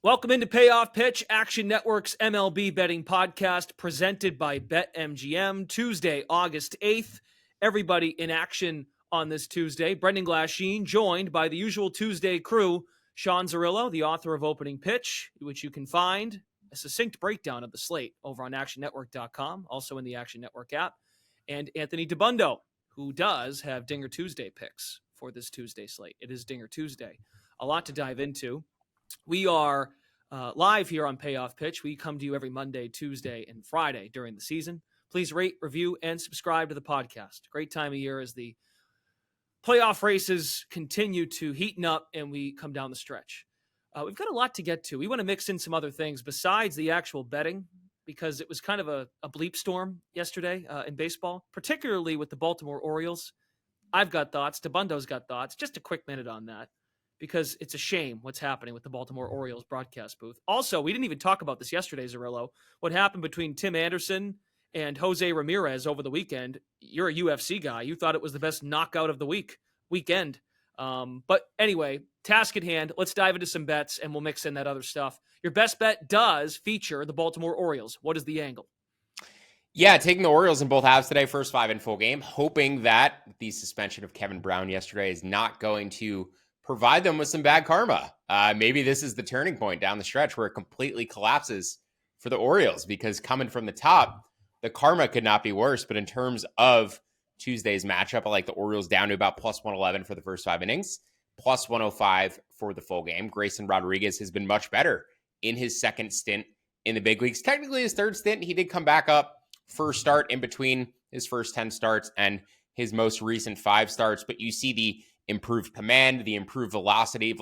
Welcome into Payoff Pitch, Action Network's MLB betting podcast presented by BetMGM. Tuesday, August 8th. Everybody in action on this Tuesday. Brendan Glasheen joined by the usual Tuesday crew, Sean Zerillo, the author of Opening Pitch, which you can find a succinct breakdown of the slate over on actionnetwork.com, also in the Action Network app, and Anthony DeBundo, who does have Dinger Tuesday picks for this Tuesday slate. It is Dinger Tuesday. A lot to dive into. We are live here on Payoff Pitch. We come to you every Monday, Tuesday, and Friday during the season. Please rate, review, and subscribe to the podcast. Great time of year as the playoff races continue to heaten up and we come down the stretch. We've got a lot to get to. We want to mix in some other things besides the actual betting because it was kind of a bleep storm yesterday in baseball, particularly with the Baltimore Orioles. I've got thoughts. DeBundo's got thoughts. Just a quick minute on that, because it's a shame what's happening with the Baltimore Orioles broadcast booth. Also, we didn't even talk about this yesterday, Zerillo. What happened between Tim Anderson and Jose Ramirez over the weekend. You're a UFC guy. You thought it was the best knockout of the weekend. But anyway, task at hand. Let's dive into some bets, and we'll mix in that other stuff. Your best bet does feature the Baltimore Orioles. What is the angle? Yeah, taking the Orioles in both halves today, first five in full game, hoping that the suspension of Kevin Brown yesterday is not going to provide them with some bad karma. Maybe this is the turning point down the stretch where it completely collapses for the Orioles, because coming from the top, the karma could not be worse. But in terms of Tuesday's matchup, I like the Orioles down to about plus 111 for the first 5 innings, plus 105 for the full game. Grayson Rodriguez has been much better in his second stint in the big leagues. Technically his third stint, he did come back up for a start in between his first 10 starts and his most recent 5 starts. But you see the improved command, the improved velocity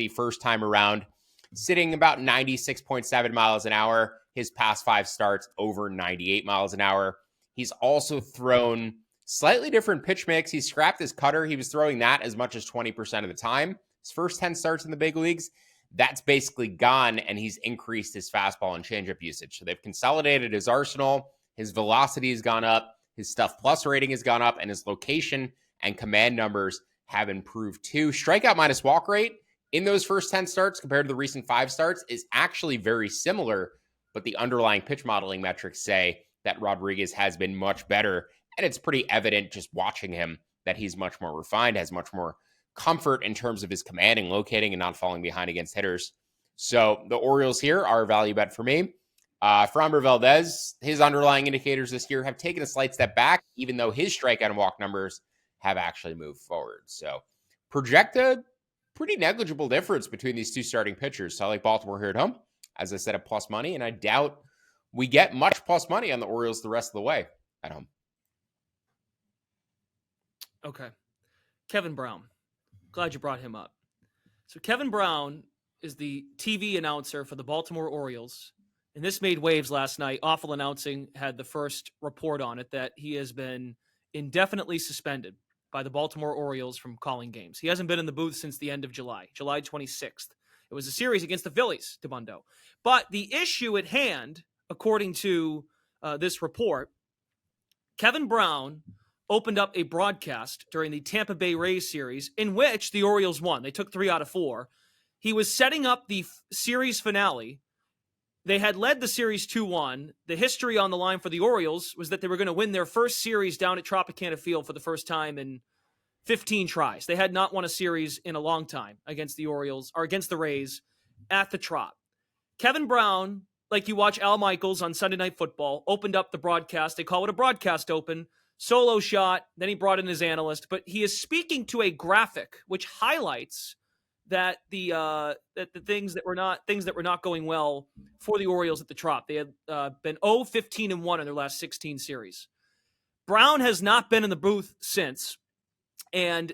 first time around, sitting about 96.7 miles an hour. His past 5 starts over 98 miles an hour. He's also thrown slightly different pitch mix. He scrapped his cutter. He was throwing that as much as 20% of the time. His first 10 starts in the big leagues, that's basically gone, and he's increased his fastball and changeup usage. So they've consolidated his arsenal. His velocity has gone up. His stuff plus rating has gone up, and his location and command numbers have improved too. Strikeout minus walk rate in those first 10 starts compared to the recent 5 starts is actually very similar, but the underlying pitch modeling metrics say that Rodriguez has been much better, and it's pretty evident just watching him that he's much more refined, has much more comfort in terms of his commanding, locating, and not falling behind against hitters. So the Orioles here are a value bet for me. Framber Valdez, his underlying indicators this year have taken a slight step back, even though his strikeout and walk numbers have actually moved forward. So project a pretty negligible difference between these two starting pitchers. So I like Baltimore here at home, as I said, at plus money, and I doubt we get much plus money on the Orioles the rest of the way at home. Okay. Kevin Brown. Glad you brought him up. So Kevin Brown is the TV announcer for the Baltimore Orioles, and this made waves last night. Awful Announcing had the first report on it that he has been indefinitely suspended by the Baltimore Orioles from calling games. He hasn't been in the booth since the end of July 26th. It was a series against the Phillies, DeBundo. But the issue at hand, according to this report, Kevin Brown opened up a broadcast during the Tampa Bay Rays series in which the Orioles won. They took 3 out of 4. He was setting up the series finale. They had led the series 2-1. The history on the line for the Orioles was that they were going to win their first series down at Tropicana Field for the first time in 15 tries. They had not won a series in a long time against the Orioles or against the Rays at the Trop. Kevin Brown, like you watch Al Michaels on Sunday Night Football, opened up the broadcast. They call it a broadcast open, solo shot. Then he brought in his analyst, but he is speaking to a graphic which highlights that the things that were not going well for the Orioles at the Trop. They had been 0-15-1 in their last 16 series. Brown has not been in the booth since, and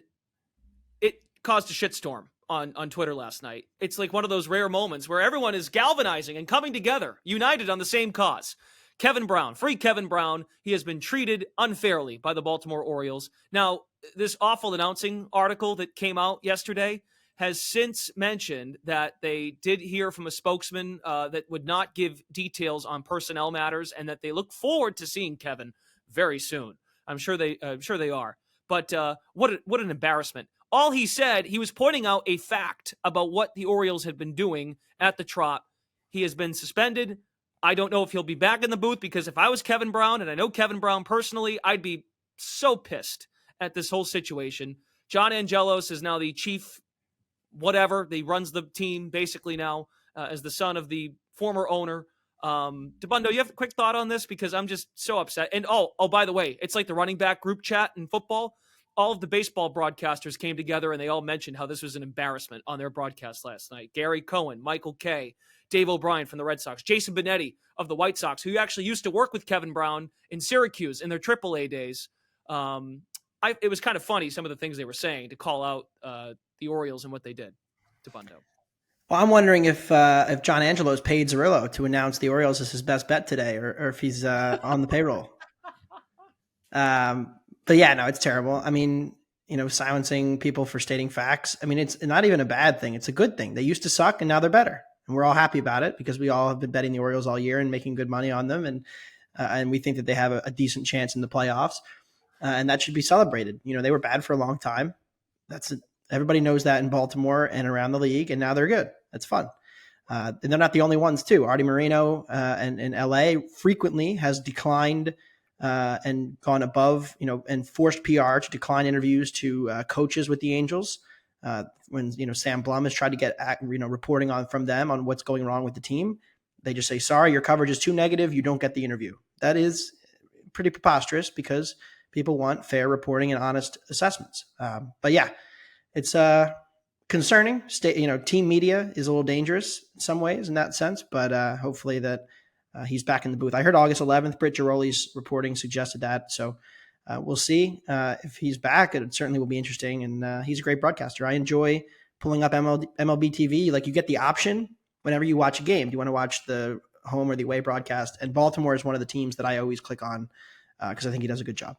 it caused a shitstorm on Twitter last night. It's like one of those rare moments where everyone is galvanizing and coming together, united on the same cause. Kevin Brown, free Kevin Brown. He has been treated unfairly by the Baltimore Orioles. Now, this Awful Announcing article that came out yesterday has since mentioned that they did hear from a spokesman that would not give details on personnel matters, and that they look forward to seeing Kevin very soon. I'm sure they are. But what an embarrassment. All he said, he was pointing out a fact about what the Orioles had been doing at the Trop. He has been suspended. I don't know if he'll be back in the booth, because if I was Kevin Brown, and I know Kevin Brown personally, I'd be so pissed at this whole situation. John Angelos is now the chief whatever. He runs the team basically now as the son of the former owner. DeBundo, you have a quick thought on this? Because I'm just so upset. And by the way, it's like the running back group chat in football. All of the baseball broadcasters came together and they all mentioned how this was an embarrassment on their broadcast last night. Gary Cohen, Michael Kay, Dave O'Brien from the Red Sox, Jason Benetti of the White Sox, who actually used to work with Kevin Brown in Syracuse in their AAA days. It was kind of funny, some of the things they were saying to call out the Orioles and what they did to Bundo. Well, I'm wondering if John Angelos paid Zerillo to announce the Orioles as his best bet today, or if he's on the payroll. But yeah, no, it's terrible. I mean, silencing people for stating facts. I mean, it's not even a bad thing. It's a good thing. They used to suck and now they're better. And we're all happy about it because we all have been betting the Orioles all year and making good money on them. And we think that they have a decent chance in the playoffs. And that should be celebrated. They were bad for a long time. Everybody knows that in Baltimore and around the league, and now they're good. That's fun. And they're not the only ones too. Artie Moreno in LA frequently has declined and gone above, and forced PR to decline interviews to coaches with the Angels. When, Sam Blum has tried to get, reporting from them on what's going wrong with the team. They just say, sorry, your coverage is too negative. You don't get the interview. That is pretty preposterous because people want fair reporting and honest assessments. But yeah, it's concerning. Team media is a little dangerous in some ways in that sense, but hopefully that he's back in the booth. I heard August 11th, Britt Giroli's reporting suggested that. So we'll see if he's back. It certainly will be interesting. And he's a great broadcaster. I enjoy pulling up MLB TV. Like, you get the option whenever you watch a game. Do you want to watch the home or the away broadcast? And Baltimore is one of the teams that I always click on because I think he does a good job.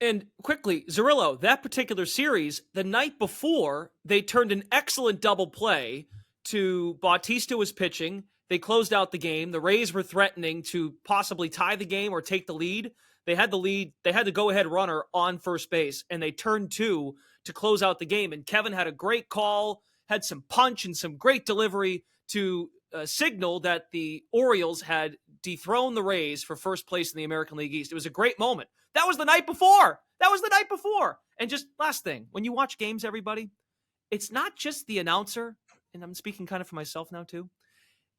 And quickly, Zerillo, that particular series, the night before, they turned an excellent double play to Bautista was pitching. They closed out the game. The Rays were threatening to possibly tie the game or take the lead. They had the lead. They had the go-ahead runner on first base, and they turned two to close out the game. And Kevin had a great call, had some punch and some great delivery to signal that the Orioles had dethroned the Rays for first place in the American League East. It was a great moment. That was the night before. And just last thing, when you watch games, everybody, it's not just the announcer, and I'm speaking kind of for myself now too.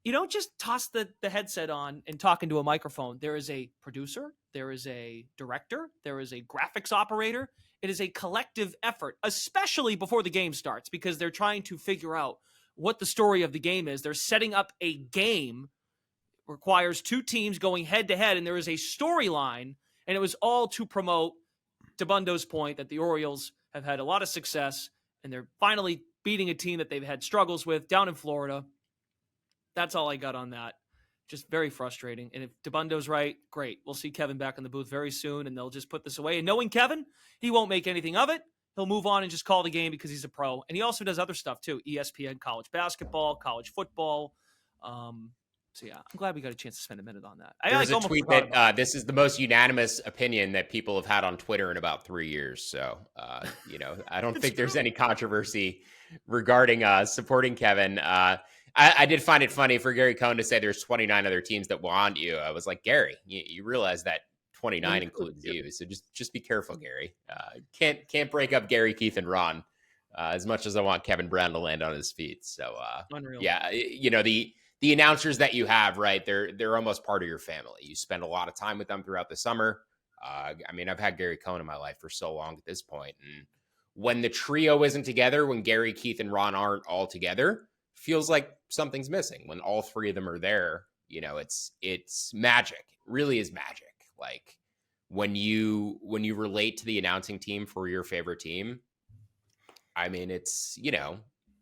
You don't just toss the headset on and talk into a microphone. There is a producer, there is a director, there is a graphics operator. It is a collective effort, especially before the game starts, because they're trying to figure out what the story of the game is. They're setting up a game, requires two teams going head to head, and there is a storyline, and it was all to promote, to Bundo's point, that the Orioles have had a lot of success, and they're finally beating a team that they've had struggles with down in Florida. That's all I got on that. Just very frustrating. And if DeBundo's right, great. We'll see Kevin back in the booth very soon, and they'll just put this away. And knowing Kevin, he won't make anything of it. He'll move on and just call the game because he's a pro. And he also does other stuff too. ESPN, college basketball, college football. So yeah, I'm glad we got a chance to spend a minute on that. There's a tweet that this is the most unanimous opinion that people have had on Twitter in about 3 years. So, I don't think there's any controversy regarding supporting Kevin. I did find it funny for Gary Cohen to say there's 29 other teams that want you. I was like, Gary, you realize that 29 includes you. So just be careful, Gary. Can't break up Gary, Keith, and Ron as much as I want Kevin Brown to land on his feet. So, unreal. Yeah, the announcers that you have, right, they're almost part of your family. You spend a lot of time with them throughout the summer. I've had Gary Cohen in my life for so long at this point. And when the trio isn't together, when Gary, Keith, and Ron aren't all together, feels like something's missing. When all three of them are there, it's magic. It really is magic. Like when you relate to the announcing team for your favorite team, it's,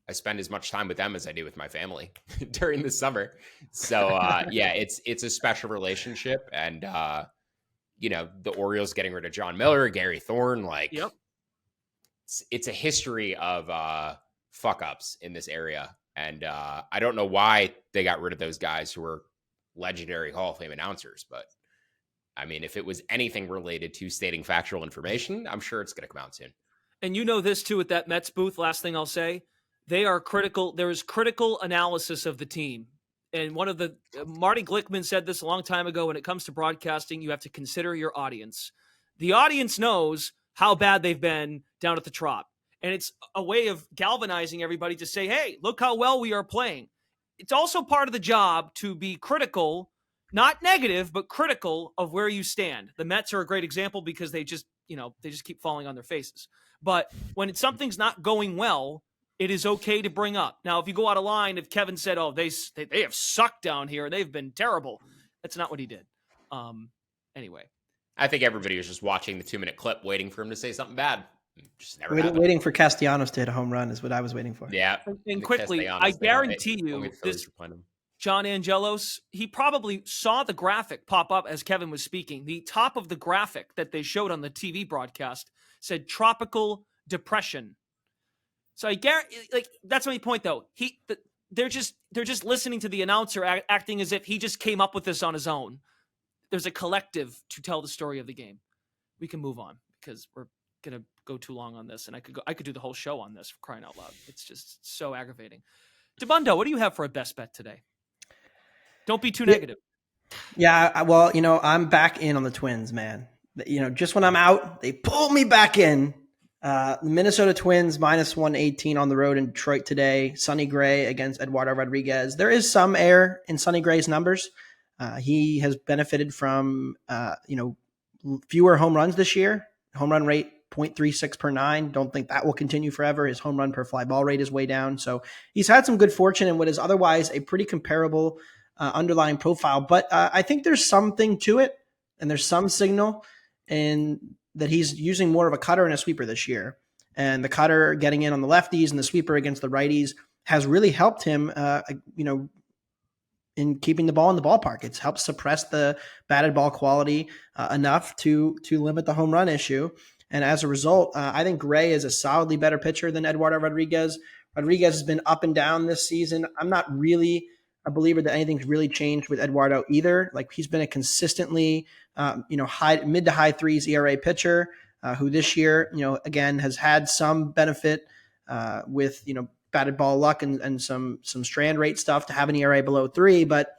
I spend as much time with them as I do with my family during the summer. So yeah, it's a special relationship. And the Orioles getting rid of John Miller, Gary Thorne, yep. It's a history of fuck ups in this area. And I don't know why they got rid of those guys who were legendary Hall of Fame announcers. But if it was anything related to stating factual information, I'm sure it's going to come out soon. And you know this too at that Mets booth. Last thing I'll say, they are critical. There is critical analysis of the team. And one of the Marty Glickman said this a long time ago. When it comes to broadcasting, you have to consider your audience. The audience knows how bad they've been down at the Trop. And it's a way of galvanizing everybody to say, hey, look how well we are playing. It's also part of the job to be critical, not negative, but critical of where you stand. The Mets are a great example because they just keep falling on their faces. But when something's not going well, it is okay to bring up. Now, if you go out of line, if Kevin said, oh, they have sucked down here, they've been terrible, that's not what he did. Anyway. I think everybody was just watching the 2-minute clip waiting for him to say something bad. Just never waiting for Castellanos to hit a home run is what I was waiting for. Yeah. And quickly, I guarantee you, this John Angelos, he probably saw the graphic pop up as Kevin was speaking. The top of the graphic that they showed on the TV broadcast said tropical depression. So I guarantee, that's my point though. They're just listening to the announcer acting as if he just came up with this on his own. There's a collective to tell the story of the game. We can move on because we're gonna go too long on this, and I could do the whole show on this, for crying out loud. It's just so aggravating. DeBundo, what do you have for a best bet today? Don't be too negative. Yeah, well, I'm back in on the Twins, man. Just when I'm out, they pull me back in. The Minnesota Twins -118 on the road in Detroit today. Sonny Gray against Eduardo Rodriguez. There is some air in Sonny Gray's numbers. He has benefited from fewer home runs this year. Home run rate 0.36 per 9. Don't think that will continue forever. His home run per fly ball rate is way down. So he's had some good fortune in what is otherwise a pretty comparable underlying profile. But I think there's something to it, and there's some signal in that he's using more of a cutter and a sweeper this year. And the cutter getting in on the lefties and the sweeper against the righties has really helped him, in keeping the ball in the ballpark. It's helped suppress the batted ball quality enough to limit the home run issue. And as a result, I think Gray is a solidly better pitcher than Eduardo Rodriguez. Rodriguez has been up and down this season. I'm not really a believer that anything's really changed with Eduardo either. Like, he's been a consistently, mid to high threes ERA pitcher who this year, again, has had some benefit with, batted ball luck and some strand rate stuff to have an ERA below 3. But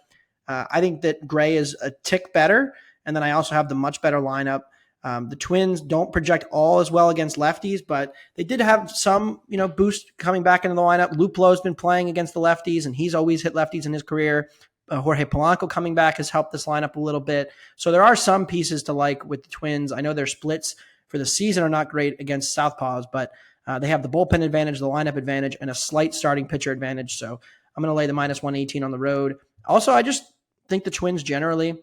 I think that Gray is a tick better. And then I also have the much better lineup. The Twins don't project all as well against lefties, but they did have some, boost coming back into the lineup. Luplo's been playing against the lefties, and he's always hit lefties in his career. Jorge Polanco coming back has helped this lineup a little bit. So there are some pieces to like with the Twins. I know their splits for the season are not great against Southpaws, but they have the bullpen advantage, the lineup advantage, and a slight starting pitcher advantage. So I'm going to lay the -118 on the road. Also, I just think the Twins generally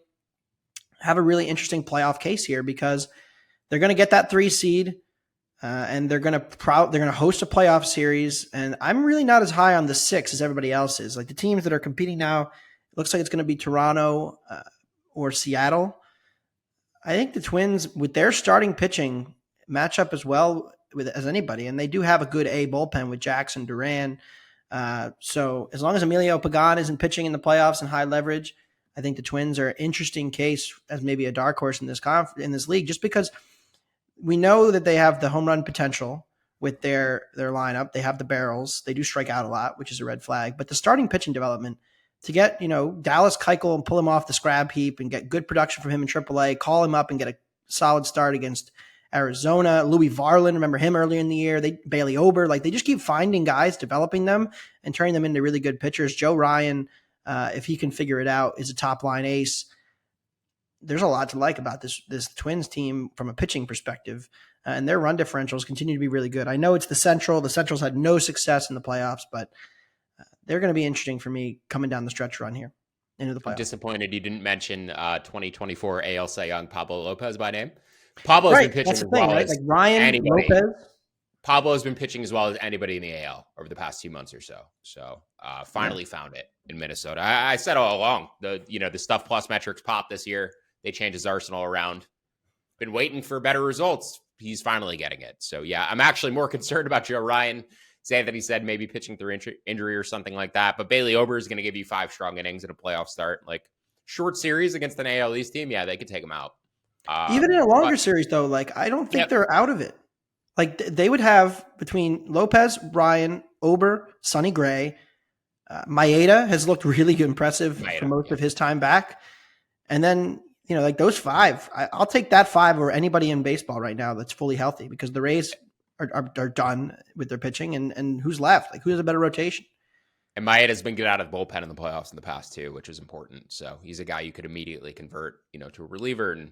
have a really interesting playoff case here because they're going to get that 3 seed and they're going to host a playoff series. And I'm really not as high on the 6 as everybody else is. Like, the teams that are competing now, it looks like it's going to be Toronto or Seattle. I think the Twins, with their starting pitching, match up as well as anybody. And they do have a good A bullpen with Jackson, Duran. So as long as Emilio Pagan isn't pitching in the playoffs and high leverage, I think the Twins are an interesting case as maybe a dark horse in this league, just because we know that they have the home run potential with their lineup. They have the barrels. They do strike out a lot, which is a red flag. But the starting pitching development, to get, Dallas Keuchel and pull him off the scrap heap and get good production from him in AAA, call him up and get a solid start against Arizona. Louis Varland, remember him earlier in the year. Bailey Ober, they just keep finding guys, developing them, and turning them into really good pitchers. Joe Ryan, if he can figure it out, is a top line ace. There's a lot to like about this Twins team from a pitching perspective, and their run differentials continue to be really good. I know it's the Central. The Central's had no success in the playoffs, but they're going to be interesting for me coming down the stretch run here into the playoffs. I'm disappointed you didn't mention 2024 AL Cy Young Pablo Lopez by name. Pablo's been pitching as well as Ryan anybody. Lopez. Pablo's been pitching as well as anybody in the AL over the past 2 months or so. So finally found it in Minnesota. I said all along, the Stuff Plus metrics pop this year. They changed his arsenal around. Been waiting for better results. He's finally getting it. So yeah, I'm actually more concerned about Joe Ryan, saying that he said maybe pitching through injury or something like that. But Bailey Ober is going to give you 5 strong innings in a playoff start. Like, short series against an AL East team, yeah, they could take him out. Even in a longer series, though, I don't think they're out of it. Like they would have between Lopez, Ryan, Ober, Sonny Gray, Maeda has looked really impressive for most of his time back. And then, like those five, I'll take that five over anybody in baseball right now that's fully healthy because the Rays are done with their pitching and who's left? Like who has a better rotation? And Maeda's been good out of the bullpen in the playoffs in the past too, which is important. So he's a guy you could immediately convert, to a reliever. And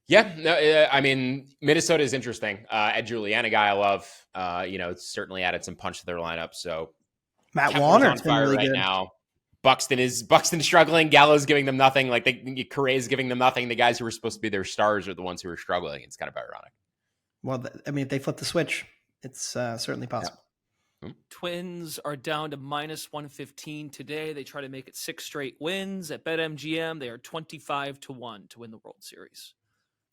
yeah, no, I mean, Minnesota is interesting. Ed Julian, a guy I love, it's certainly added some punch to their lineup. So Matt Kepler's Warner's on been fire really right good now. Buxton struggling. Gallo's giving them nothing. Like Correa's giving them nothing. The guys who were supposed to be their stars are the ones who are struggling. It's kind of ironic. Well, I mean, if they flip the switch, it's certainly possible. Yeah. Twins are down to -115 today. They try to make it 6 straight wins. At BetMGM, they are 25-1 to win the World Series.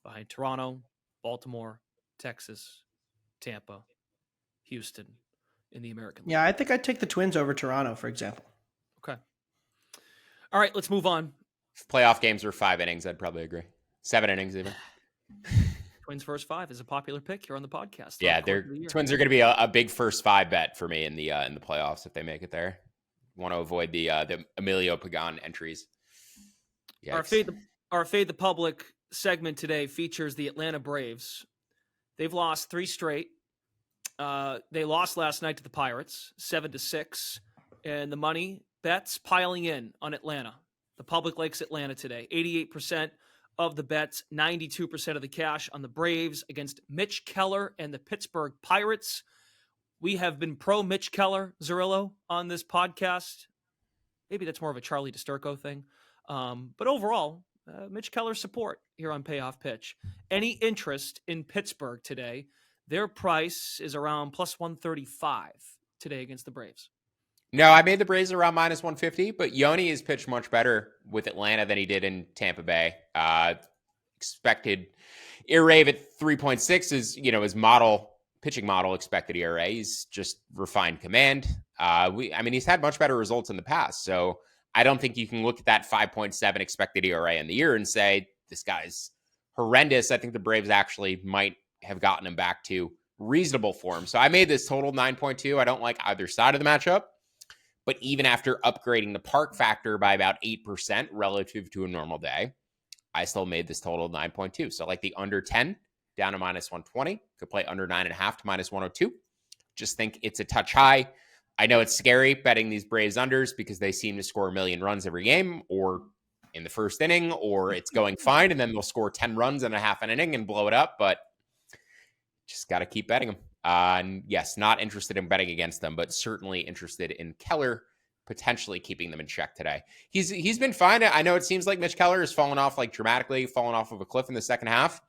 Behind Toronto, Baltimore, Texas, Tampa, Houston in the American League. Yeah, I think I'd take the Twins over Toronto, for example. Okay. All right, let's move on. If playoff games were 5 innings, I'd probably agree. 7 innings even. Twins first 5 is a popular pick here on the podcast. Yeah, Twins are going to be a big first 5 bet for me in the playoffs if they make it there. Want to avoid the Emilio Pagan entries. Yikes. Our Fade the Public segment today features the Atlanta Braves. They've lost 3 straight. They lost last night to the Pirates, 7-6, and the money bets piling in on Atlanta. The public likes Atlanta today. 88% of the bets, 92% of the cash on the Braves against Mitch Keller and the Pittsburgh Pirates. We have been pro Mitch Keller, Zerillo, on this podcast. Maybe that's more of a Charlie DiSturco thing. But overall, Mitch Keller's support here on Payoff Pitch. Any interest in Pittsburgh today? Their price is around +135 today against the Braves. No, I made the Braves around -150, but Yoni has pitched much better with Atlanta than he did in Tampa Bay. Expected ERA at 3.6 is, his pitching model expected ERA. He's just refined command. He's had much better results in the past. So I don't think you can look at that 5.7 expected ERA in the year and say, this guy's horrendous. I think the Braves actually might have gotten him back to reasonable form. So I made this total 9.2. I don't like either side of the matchup. But even after upgrading the park factor by about 8% relative to a normal day, I still made this total 9.2. So like the under 10 down to -120. Could play under 9.5 to -102. Just think it's a touch high. I know it's scary betting these Braves unders because they seem to score 1 million runs every game or in the first inning, or it's going fine and then they'll score 10 runs in a half an inning and blow it up. But just got to keep betting them. And yes, not interested in betting against them, but certainly interested in Keller potentially keeping them in check today. He's been fine. I know it seems like Mitch Keller has fallen off dramatically, fallen off of a cliff in the second half.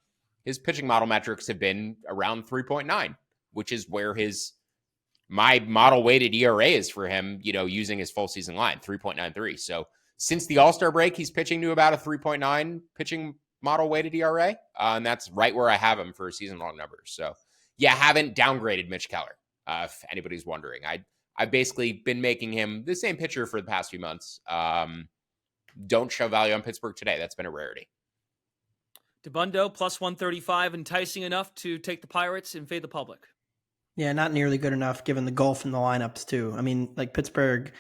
His pitching model metrics have been around 3.9, which is where my model weighted ERA is for him, using his full season line, 3.93. So since the All-Star break, he's pitching to about a 3.9 pitching model weighted ERA. And that's right where I have him for season long numbers. So yeah, haven't downgraded Mitch Keller. If anybody's wondering, I've basically been making him the same pitcher for the past few months. Don't show value on Pittsburgh today. That's been a rarity. DeBundo +135, enticing enough to take the Pirates and fade the public. Yeah, not nearly good enough given the gulf in the lineups too. I mean, like Pittsburgh,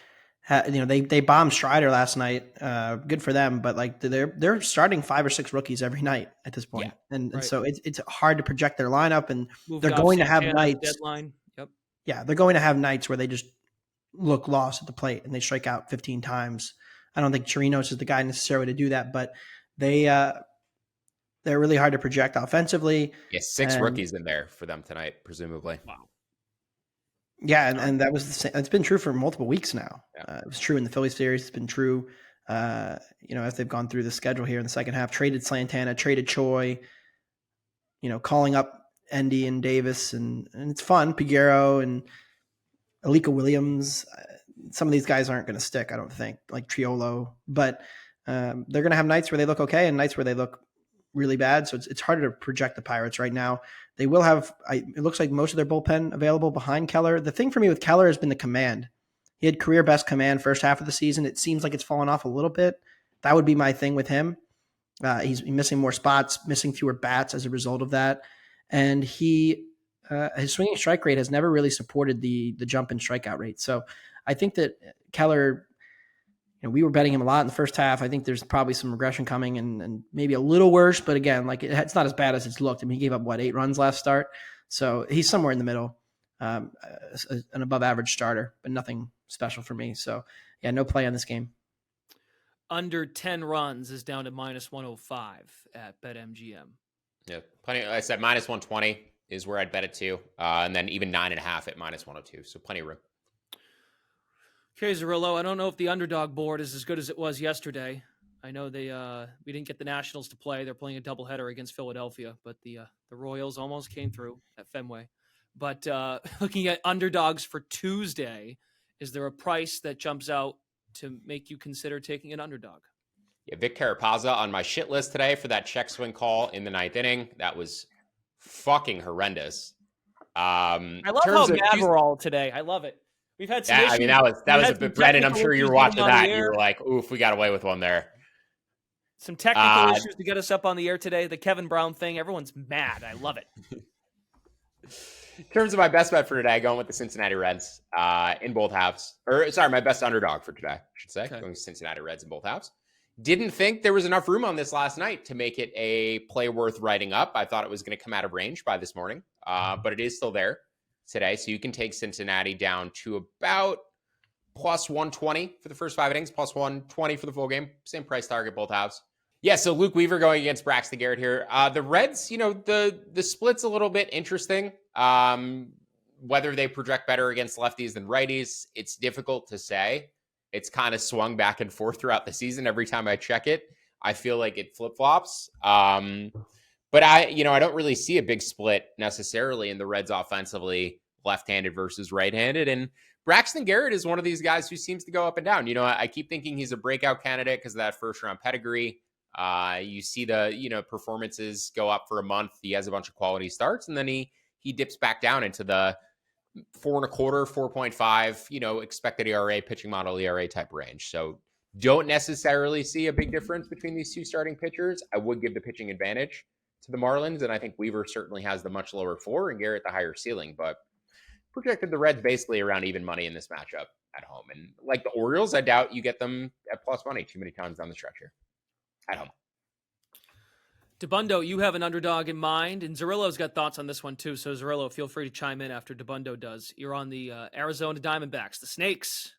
they bombed Strider last night. Good for them, but they're starting 5 or 6 rookies every night at this point, yeah, and so it's hard to project their lineup, and Moved they're off going to have Santana's nights. deadline. Yep. Yeah, they're going to have nights where they just look lost at the plate and they strike out 15 times. I don't think Chirinos is the guy necessarily to do that, but they're really hard to project offensively. Yeah, 6 rookies in there for them tonight, presumably. Wow. Yeah, and that was the same. It's been true for multiple weeks now. Yeah. It was true in the Phillies series. It's been true, as they've gone through the schedule here in the second half. Traded Santana, traded Choi. Calling up Endy and Davis, and it's fun. Piguero and Alika Williams. Some of these guys aren't going to stick, I don't think, like Triolo. But they're going to have nights where they look okay and nights where they look really bad. So it's harder to project the Pirates right now. They will have, it looks like most of their bullpen available behind Keller. The thing for me with Keller has been the command. He had career best command first half of the season. It seems like it's fallen off a little bit. That would be my thing with him. He's missing more spots, missing fewer bats as a result of that. And he his swinging strike rate has never really supported the jump in strikeout rate. So I think that Keller, we were betting him a lot in the first half. I think there's probably some regression coming and maybe a little worse, but again, like it's not as bad as it's looked. I mean, he gave up 8 runs last start. So he's somewhere in the middle, an above average starter, but nothing special for me. So yeah, no play on this game. Under 10 runs is down to -105 at BetMGM. Yeah, plenty. Like I said, -120 is where I'd bet it to, and then even 9.5 at -102. So plenty of room. Okay, Zerillo, I don't know if the Underdog board is as good as it was yesterday. I know we didn't get the Nationals to play. They're playing a doubleheader against Philadelphia, but the Royals almost came through at Fenway. But looking at underdogs for Tuesday, is there a price that jumps out to make you consider taking an underdog? Yeah, Vic Carapazza on my shit list today for that check swing call in the 9th inning. That was fucking horrendous. I love how mad we're all today. I love it. We've had some issues. I mean, that was a bit. Brendan, I'm sure you were watching that. And you were like, "Oof, we got away with one there." Some technical issues to get us up on the air today. The Kevin Brown thing. Everyone's mad. I love it. In terms of my best bet for today, going with the Cincinnati Reds in both halves. My best underdog for today, I should say. Okay. Going with Cincinnati Reds in both halves. Didn't think there was enough room on this last night to make it a play worth writing up. I thought it was going to come out of range by this morning, but it is still there today. So you can take Cincinnati down to about +120 for the first 5 innings, +120 for the full game. Same price target, both halves. Yeah, so Luke Weaver going against Braxton Garrett here. The Reds, the split's a little bit interesting. Whether they project better against lefties than righties, it's difficult to say. It's kind of swung back and forth throughout the season. Every time I check it, I feel like it flip-flops. But I don't really see a big split necessarily in the Reds offensively, left-handed versus right-handed. And Braxton Garrett is one of these guys who seems to go up and down. I keep thinking he's a breakout candidate because of that first-round pedigree. You see the, performances go up for a month. He has a bunch of quality starts, and then he dips back down into the 4.25, 4.5, expected ERA, pitching model ERA type range. So don't necessarily see a big difference between these two starting pitchers. I would give the pitching advantage to the Marlins, and I think Weaver certainly has the much lower floor and Garrett the higher ceiling, but projected the Reds basically around even money in this matchup at home. And like the Orioles, I doubt you get them at plus money too many times down the stretch here at home. DeBundo, you have an underdog in mind, and Zerillo's got thoughts on this one too. So Zerillo, feel free to chime in after DeBundo does. You're on the Arizona Diamondbacks, the Snakes.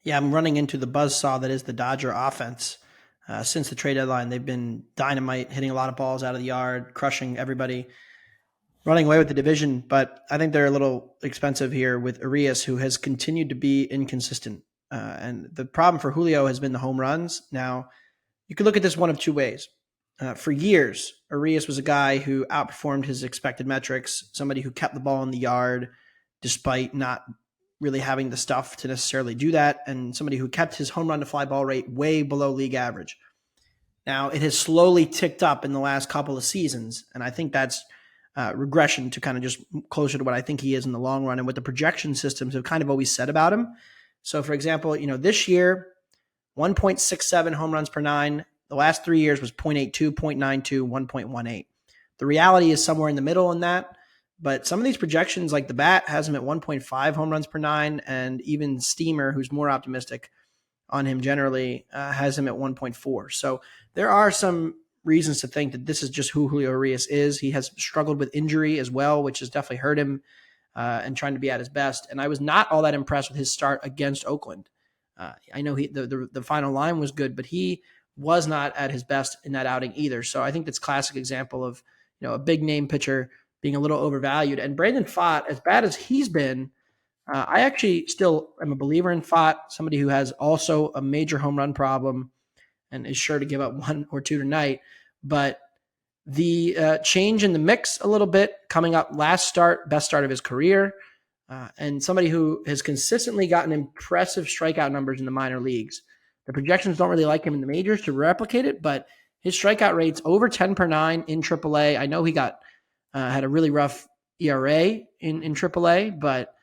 Yeah, I'm running into the buzzsaw that is the Dodger offense. Since the trade deadline, they've been dynamite, hitting a lot of balls out of the yard, crushing everybody, running away with the division. But I think they're a little expensive here with Arias, who has continued to be inconsistent. And the problem for Julio has been the home runs. Now, you could look at this one of two ways. For years, Arias was a guy who outperformed his expected metrics, somebody who kept the ball in the yard despite not really having the stuff to necessarily do that, and somebody who kept his home run to fly ball rate way below league average. Now, it has slowly ticked up in the last couple of seasons, and I think that's regression to kind of just closer to what I think he is in the long run and what the projection systems have kind of always said about him. So, for example, this year, 1.67 home runs per 9. The last 3 years was 0.82, 0.92, 1.18. The reality is somewhere in the middle in that. But some of these projections, like the Bat, has him at 1.5 home runs per 9, and even Steamer, who's more optimistic on him generally, has him at 1.4. So there are some reasons to think that this is just who Julio Arias is. He has struggled with injury as well, which has definitely hurt him and trying to be at his best. And I was not all that impressed with his start against Oakland. I know the final line was good, but he was not at his best in that outing either. So I think that's a classic example of a big name pitcher being a little overvalued. And Brandon Pfaadt, as bad as he's been, I actually still am a believer in Pfaadt, somebody who has also a major home run problem and is sure to give up 1 or 2 tonight. But the change in the mix a little bit coming up last start, best start of his career, and somebody who has consistently gotten impressive strikeout numbers in the minor leagues. The projections don't really like him in the majors to replicate it, but his strikeout rate's over 10 per 9 in AAA. I know he had a really rough ERA in AAA, but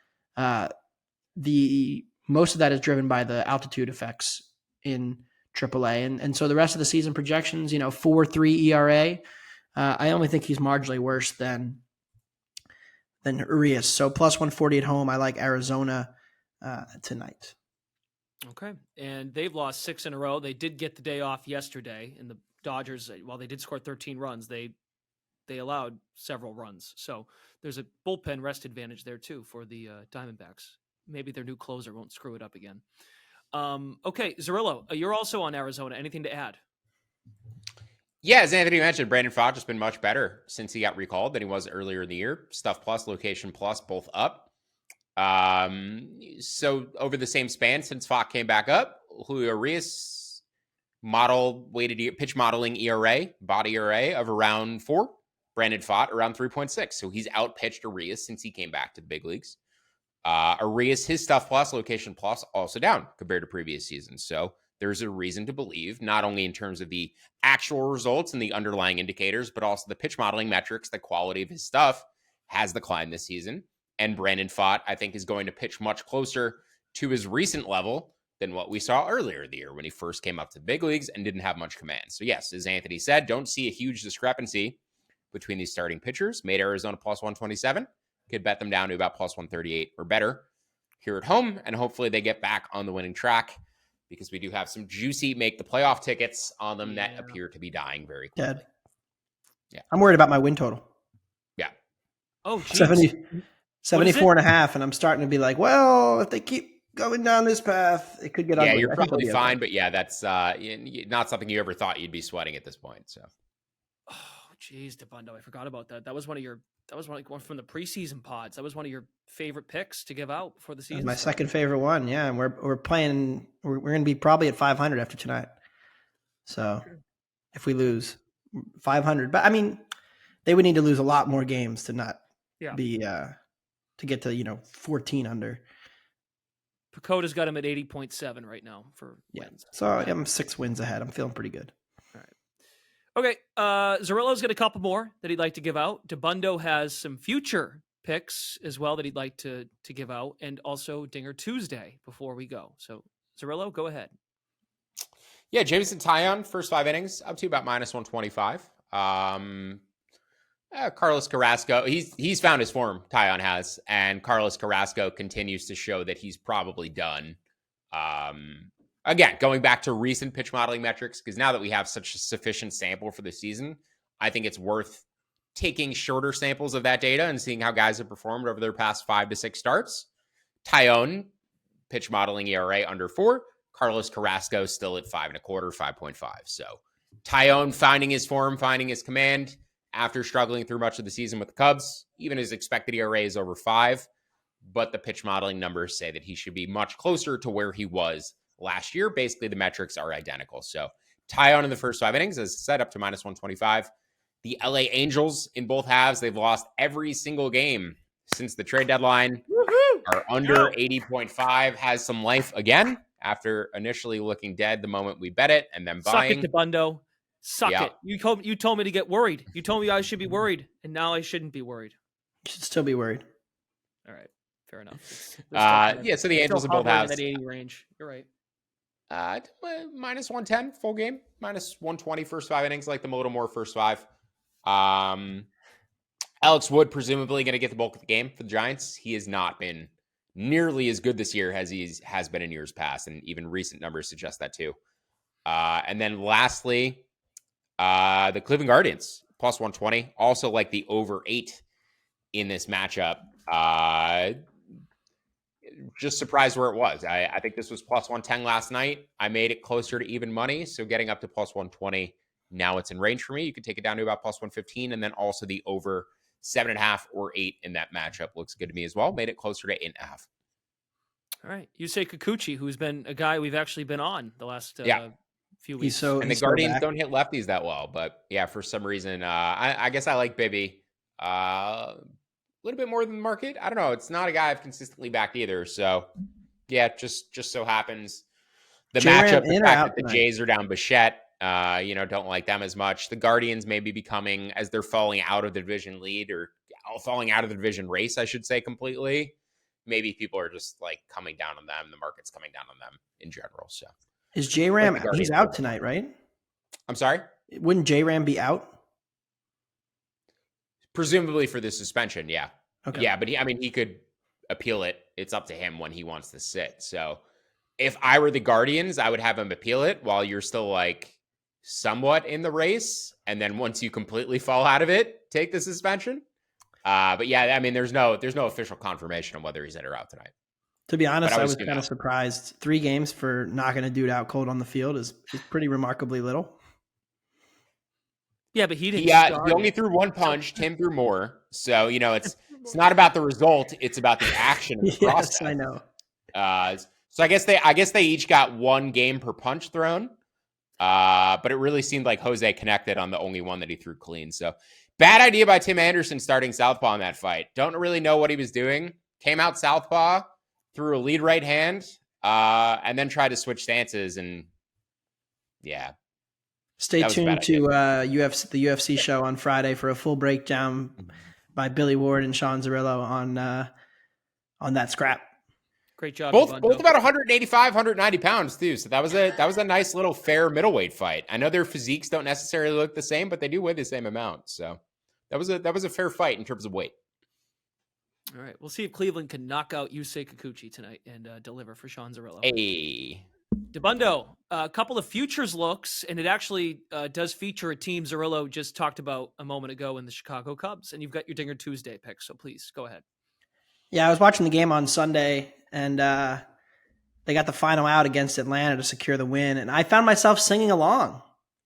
the most of that is driven by the altitude effects in AAA. And so the rest of the season projections, 4.3 ERA. I only think he's marginally worse than than Urias. So plus 140 at home. I like Arizona tonight. Okay. And they've lost 6 in a row. They did get the day off yesterday, and the Dodgers, while they did score 13 runs, they allowed several runs. So there's a bullpen rest advantage there too for the Diamondbacks. Maybe their new closer won't screw it up again. Okay, Zerillo, you're also on Arizona. Anything to add? Yeah, as Anthony mentioned, Brandon Pfaadt has been much better since he got recalled than he was earlier in the year. Stuff plus, location plus, both up. So over the same span since Pfaadt came back up, Julio Urias pitch modeling ERA, body ERA of around 4. Brandon Pfaadt around 3.6. So he's outpitched Urias since he came back to the big leagues. Urias, his stuff plus, location plus, also down compared to previous seasons. So there's a reason to believe, not only in terms of the actual results and the underlying indicators, but also the pitch modeling metrics, the quality of his stuff has declined this season. And Brandon Pfaadt, I think, is going to pitch much closer to his recent level than what we saw earlier in the year when he first came up to the big leagues and didn't have much command. So yes, as Anthony said, don't see a huge discrepancy between these starting pitchers. Made Arizona plus 127. Could bet them down to about plus 138 or better here at home. And hopefully they get back on the winning track, because we do have some juicy make the playoff tickets on them that appear to be dying very quickly. Dead. Yeah. I'm worried about my win total. Yeah. Oh, geez. 74 and a half. And I'm starting to be like, well, if they keep going down this path, it could get ugly. Yeah, you're probably fine. Okay. But yeah, that's not something you ever thought you'd be sweating at this point. So. Oh, geez, DeBundo. I forgot about that. That was one from the preseason pods. That was one of your favorite picks to give out before the season. My second favorite one. Yeah. And we're playing, we're going to be probably at 500 after tonight. So if we lose 500, but I mean, they would need to lose a lot more games to not be, to get to, 14 under. Pacoda's got him at 80.7 right now for wins. So I'm 6 wins ahead. I'm feeling pretty good. All right. Okay. Zerillo's got a couple more that he'd like to give out. DeBundo has some future picks as well that he'd like to give out, and also Dinger Tuesday before we go. So Zerillo, go ahead. Yeah, Jameson Taillon, first 5 innings, up to about minus 125. Carlos Carrasco, he's found his form, Taillon has, and Carlos Carrasco continues to show that he's probably done. Again, going back to recent pitch modeling metrics, because now that we have such a sufficient sample for the season, I think it's worth taking shorter samples of that data and seeing how guys have performed over their past 5 to 6 starts. Taillon, pitch modeling ERA under 4. Carlos Carrasco still at 5.25, 5.5. So Taillon finding his form, finding his command after struggling through much of the season with the Cubs. Even his expected ERA is over 5, but the pitch modeling numbers say that he should be much closer to where he was last year. Basically, the metrics are identical. So Taillon in the first 5 innings is set up to minus 125. The LA Angels in both halves, they've lost every single game since the trade deadline. Are under 80.5, has some life again after initially looking dead the moment we bet it and then buying. Suck it, DeBundo. Suck it. You told me to get worried. You told me I should be worried, and now I shouldn't be worried. You should still be worried. All right. Fair enough. So the Angels in both halves. That 80 range. You're right. Minus 110 full game, minus 120 first 5 innings, like the Motomore first 5. Alex Wood presumably going to get the bulk of the game for the Giants. He has not been nearly as good this year as he has been in years past, and even recent numbers suggest that too. And then lastly, the Cleveland Guardians plus 120, also like the over 8 in this matchup. Just surprised where it was. I think this was plus 110 last night. I made it closer to even money, so getting up to plus 120. Now it's in range for me. You could take it down to about plus 115, and then also the over 7.5 or 8 in that matchup looks good to me as well. Made it closer to 8.5. All right. You say Kikuchi, who's been a guy we've actually been on the last few weeks. And the Guardians don't hit lefties that well, but yeah, for some reason, I guess I like Bibby a little bit more than the market. I don't know. It's not a guy I've consistently backed either. So yeah, just so happens the matchup, the fact that the Jays are down Bichette, don't like them as much. The Guardians may be becoming, as they're falling out of the division lead or falling out of the division race, I should say, completely. Maybe people are just like coming down on them. The market's coming down on them in general. So is J-Ram, he's out tonight, right? I'm sorry? Wouldn't J-Ram be out? Presumably for the suspension, yeah. Okay. Yeah, but he could appeal it. It's up to him when he wants to sit. So if I were the Guardians, I would have him appeal it while you're still like somewhat in the race. And then once you completely fall out of it, take the suspension. But yeah, there's no official confirmation on whether he's in or out tonight. To be honest, But I was kind of surprised. 3 games for knocking a dude out cold on the field is pretty remarkably little. Yeah, but he didn't. He only threw one punch. Tim threw more. So it's not about the result; it's about the action of the process. Yes, I know. So I guess they each got 1 game per punch thrown. But it really seemed like Jose connected on the only one that he threw clean. So bad idea by Tim Anderson starting southpaw in that fight. Don't really know what he was doing. Came out southpaw, threw a lead right hand, and then tried to switch stances. And yeah. Stay tuned to the UFC show on Friday for a full breakdown by Billy Ward and Sean Zerillo on that scrap. Great job. Both about 185, 190 pounds too. So that was a nice little fair middleweight fight. I know their physiques don't necessarily look the same, but they do weigh the same amount. So that was a fair fight in terms of weight. All right, we'll see if Cleveland can knock out Yusei Kikuchi tonight and deliver for Sean Zerillo. Hey. DeBundo, a couple of futures looks, and it actually does feature a team Zerillo just talked about a moment ago in the Chicago Cubs, and you've got your Dinger Tuesday pick, so please go ahead. Yeah, I was watching the game on Sunday, and they got the final out against Atlanta to secure the win, and I found myself singing along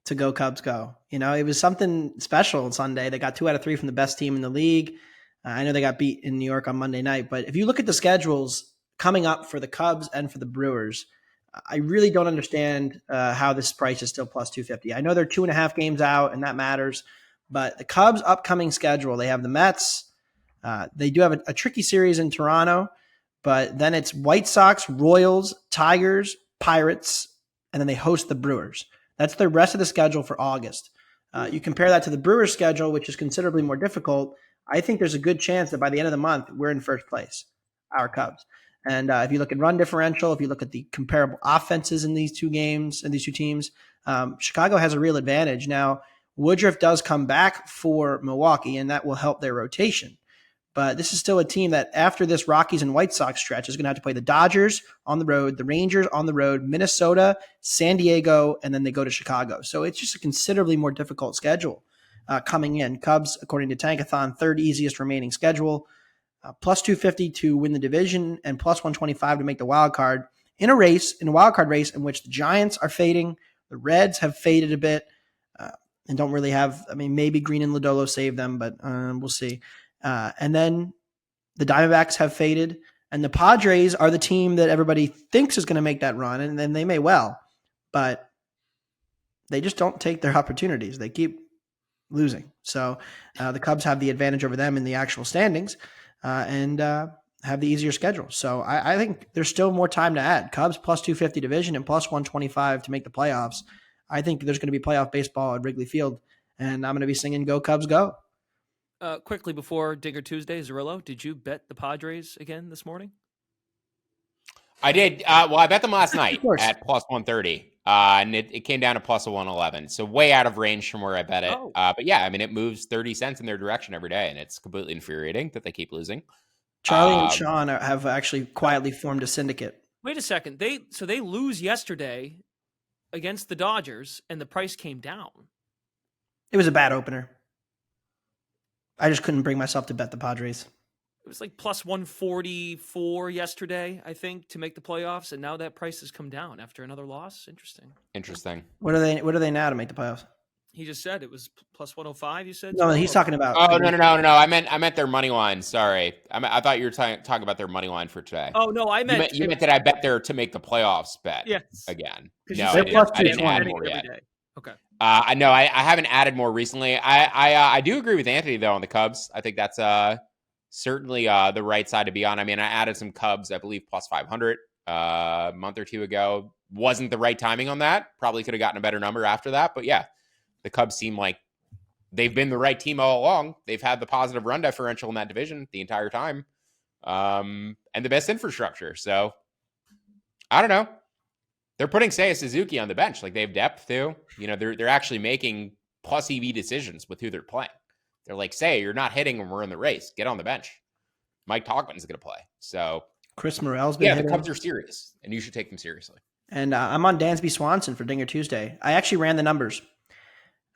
to Go Cubs Go. It was something special on Sunday. They got 2 out of 3 from the best team in the league. I know they got beat in New York on Monday night, but if you look at the schedules coming up for the Cubs and for the Brewers, I really don't understand how this price is still plus 250. I know they're 2.5 games out, and that matters. But the Cubs' upcoming schedule, they have the Mets. They do have a tricky series in Toronto, but then it's White Sox, Royals, Tigers, Pirates, and then they host the Brewers. That's the rest of the schedule for August. You compare that to the Brewers' schedule, which is considerably more difficult. I think there's a good chance that by the end of the month, we're in first place, our Cubs. And if you look at run differential, if you look at the comparable offenses in these 2 games and these 2 teams, Chicago has a real advantage. Now, Woodruff does come back for Milwaukee, and that will help their rotation. But this is still a team that after this Rockies and White Sox stretch is going to have to play the Dodgers on the road, the Rangers on the road, Minnesota, San Diego, and then they go to Chicago. So it's just a considerably more difficult schedule coming in. Cubs, according to Tankathon, 3rd easiest remaining schedule. Plus 250 to win the division and plus 125 to make the wild card in a wild card race in which the Giants are fading. The Reds have faded a bit and don't really have, maybe Green and Lodolo saved them, but we'll see. And then the Diamondbacks have faded, and the Padres are the team that everybody thinks is going to make that run, and then they may well, but they just don't take their opportunities. They keep losing. So the Cubs have the advantage over them in the actual standings. And have the easier schedule. So I think there's still more time to add. Cubs plus 250 division and plus 125 to make the playoffs. I think there's going to be playoff baseball at Wrigley Field, and I'm going to be singing Go Cubs Go. Quickly before Digger Tuesday, Zerillo, did you bet the Padres again this morning? I did. I bet them last night at plus 130. And it came down to plus 111. So way out of range from where I bet it. Oh. But yeah, it moves 30 cents in their direction every day, and it's completely infuriating that they keep losing. Charlie and Sean have actually quietly formed a syndicate. Wait a second. They lose yesterday against the Dodgers, and the price came down. It was a bad opener. I just couldn't bring myself to bet the Padres. It was like plus 144 yesterday, I think, to make the playoffs, and now that price has come down after another loss. Interesting. What are they now to make the playoffs? He just said it was plus 105. You said no. He's talking about. Oh no! I meant their money line. Sorry, I thought you were talking about their money line for today. Oh no, I meant you meant that I bet they're to make the playoffs bet. Yes. Again. No, I didn't add more yet. Okay. I know I haven't added more recently. I do agree with Anthony though on the Cubs. I think that's certainly the right side to be on. I added some Cubs, I believe plus 500 a month or 2 ago. Wasn't the right timing on that. Probably could have gotten a better number after that. But yeah, the Cubs seem like they've been the right team all along. They've had the positive run differential in that division the entire time, and the best infrastructure. So I don't know. They're putting Seiya Suzuki on the bench. Like, they have depth too. They're actually making plus EV decisions with who they're playing. They're like, say, you're not hitting when we're in the race. Get on the bench. Mike Togman's going to play. So Chris Morel's been the hitting. Cubs are serious, and you should take them seriously. And I'm on Dansby Swanson for Dinger Tuesday. I actually ran the numbers.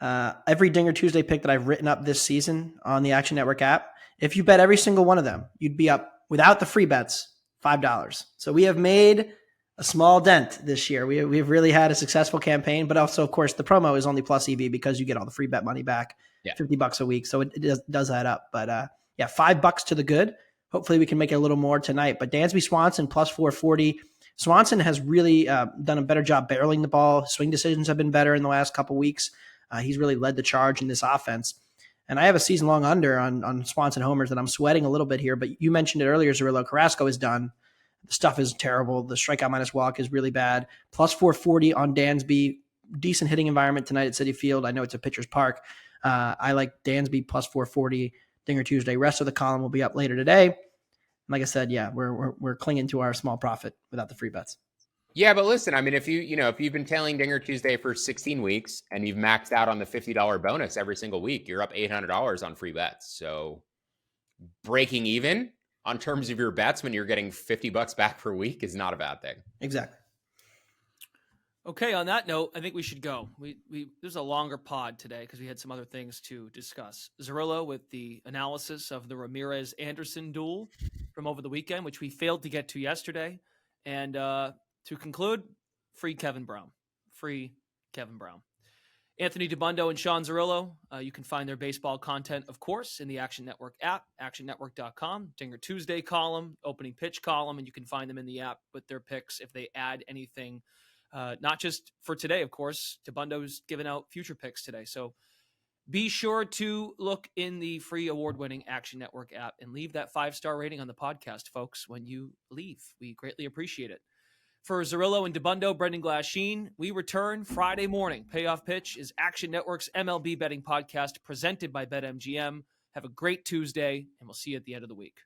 Every Dinger Tuesday pick that I've written up this season on the Action Network app, if you bet every single one of them, you'd be up without the free bets, $5. So we have made a small dent this year. We've really had a successful campaign, but also, of course, the promo is only plus EV because you get all the free bet money back, $50 a week. So it does add up. But $5 to the good. Hopefully we can make it a little more tonight. But Dansby Swanson plus 440. Swanson has really done a better job barreling the ball. Swing decisions have been better in the last couple weeks. He's really led the charge in this offense. And I have a season-long under on Swanson homers that I'm sweating a little bit here. But you mentioned it earlier, Zerillo. Carrasco is done. The stuff is terrible. The strikeout minus walk is really bad. Plus 440 on Dansby. Decent hitting environment tonight at Citi Field. I know it's a pitcher's park. I like Dansby plus 440, Dinger Tuesday. Rest of the column will be up later today. Like I said, we're clinging to our small profit without the free bets. Yeah, but listen, I mean, if you've been tailing Dinger Tuesday for 16 weeks and you've maxed out on the $50 bonus every single week, you're up $800 on free bets. So breaking even on terms of your bets when you're getting $50 back per week is not a bad thing. Exactly. Okay, on that note, I think we should go. There's a longer pod today because we had some other things to discuss. Zerillo with the analysis of the Ramirez-Anderson duel from over the weekend, which we failed to get to yesterday. And to conclude, free Kevin Brown. Free Kevin Brown. Anthony DiBundo and Sean Zerillo, you can find their baseball content, of course, in the Action Network app, actionnetwork.com, Dinger Tuesday column, opening pitch column, and you can find them in the app with their picks if they add anything. Not just for today, of course. DiBundo's giving out future picks today. So be sure to look in the free award-winning Action Network app and leave that 5-star rating on the podcast, folks, when you leave. We greatly appreciate it. For Zerillo and DiBundo, Brendan Glasheen, we return Friday morning. Payoff Pitch is Action Network's MLB betting podcast presented by BetMGM. Have a great Tuesday, and we'll see you at the end of the week.